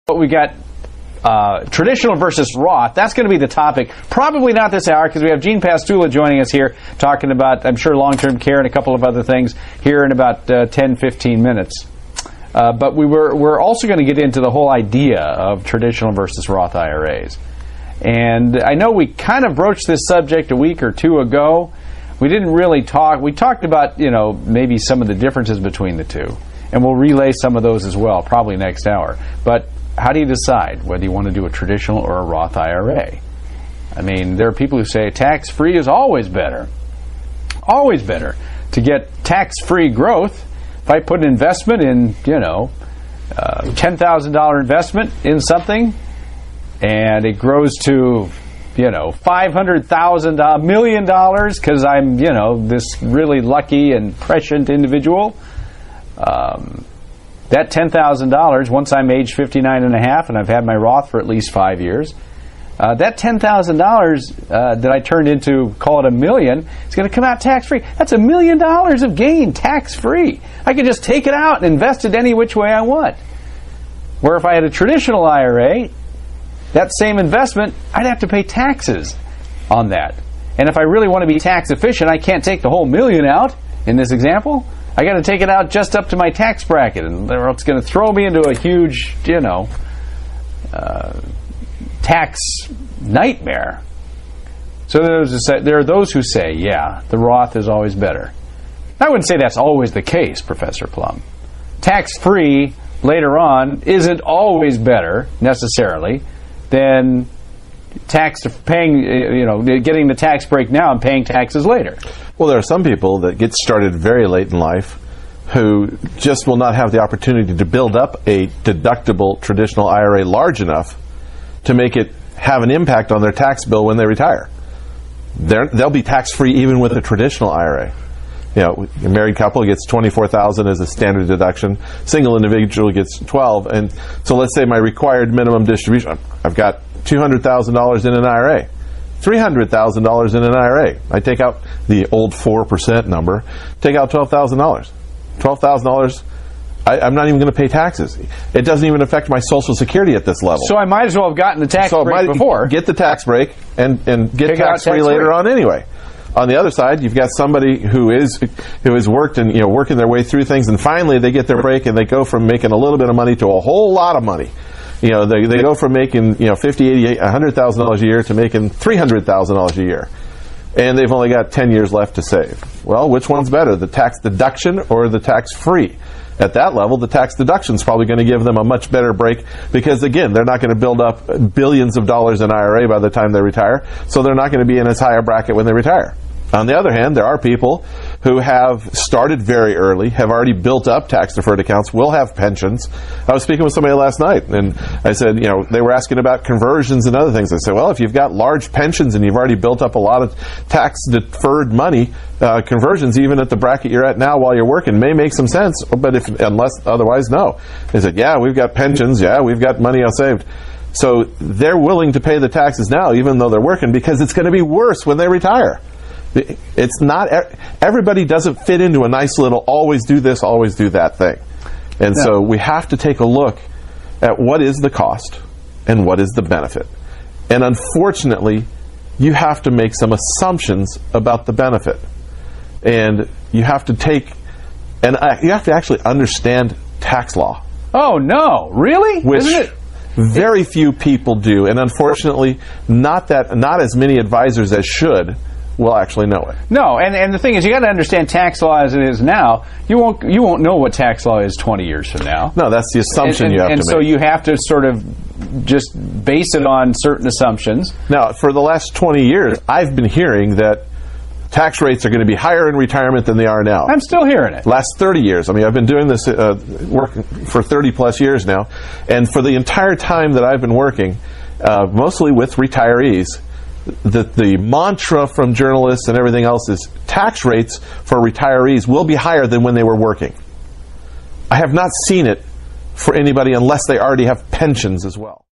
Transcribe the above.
But we got traditional versus Roth. That's going to be the topic. Probably not this hour because we have Gene Pastula joining us here talking about, I'm sure, long-term care and a couple of other things here in about 10-15 minutes. But we're also going to get into the whole idea of traditional versus Roth IRAs. And I know we kind of broached this subject a week or two ago. We didn't really talk. We talked about, maybe some of the differences between the two. And we'll relay some of those as well, probably next hour. But how do you decide whether you want to do a traditional or a Roth IRA? I mean, there are people who say tax-free is always better. Always better. To get tax-free growth, if I put an investment in, $10,000 investment in something, and it grows to, $500,000, $1 million, because I'm, this really lucky and prescient individual, that $10,000, once I'm age 59 and a half and I've had my Roth for at least 5 years, that $10,000 that I turned into, call it $1 million, is going to come out tax-free. That's $1 million of gain tax-free. I can just take it out and invest it any which way I want. Where if I had a traditional IRA, that same investment, I'd have to pay taxes on that. And if I really want to be tax efficient, I can't take the whole $1 million out in this example. I got to take it out just up to my tax bracket, and it's going to throw me into a huge, tax nightmare. So there are those who say, yeah, the Roth is always better. I wouldn't say that's always the case, Professor Plum. Tax-free later on isn't always better, necessarily, than getting the tax break now and paying taxes later. Well, there are some people that get started very late in life who just will not have the opportunity to build up a deductible traditional IRA large enough to make it have an impact on their tax bill when they retire. They'll be tax-free even with a traditional IRA. A married couple gets $24,000 as a standard deduction. Single individual gets $12,000. And so let's say my required minimum distribution, I've got $200,000 in an IRA. $300,000 in an IRA. I take out the old 4% number, take out $12,000. $12,000, I'm not even going to pay taxes. It doesn't even affect my Social Security at this level. So I might as well have gotten the tax break before. Get the tax break and get tax-free later on anyway. On the other side, you've got somebody who has worked and working their way through things, and finally they get their break and they go from making a little bit of money to a whole lot of money. They go from making $50,000, $80,000, $100,000 a year to making $300,000 a year, and they've only got 10 years left to save. Well, which one's better, the tax deduction or the tax free? At that level, the tax deduction is probably going to give them a much better break because, again, they're not going to build up billions of dollars in IRA by the time they retire, so they're not going to be in as high a bracket when they retire. On the other hand, there are people who have started very early, have already built up tax-deferred accounts, will have pensions. I was speaking with somebody last night, and I said, they were asking about conversions and other things. I said, well, if you've got large pensions and you've already built up a lot of tax-deferred money, conversions, even at the bracket you're at now while you're working, may make some sense, but unless otherwise, no. They said, yeah, we've got pensions, yeah, we've got money saved. So they're willing to pay the taxes now, even though they're working, because it's going to be worse when they retire. It's not, everybody doesn't fit into a nice little always do this, always do that thing. And so we have to take a look at what is the cost and what is the benefit. And unfortunately, you have to make some assumptions about the benefit. And you have to you have to actually understand tax law. Oh, no, really? Which very few people do. And unfortunately, not as many advisors as should will actually know it. No, and the thing is, you got to understand tax law as it is now. You won't know what tax law is 20 years from now. No, that's the assumption you have to make. And so you have to sort of just base it on certain assumptions. Now, for the last 20 years, I've been hearing that tax rates are going to be higher in retirement than they are now. I'm still hearing it. Last 30 years. I mean, I've been doing this work for 30 plus years now, and for the entire time that I've been working, mostly with retirees, the mantra from journalists and everything else is tax rates for retirees will be higher than when they were working. I have not seen it for anybody unless they already have pensions as well.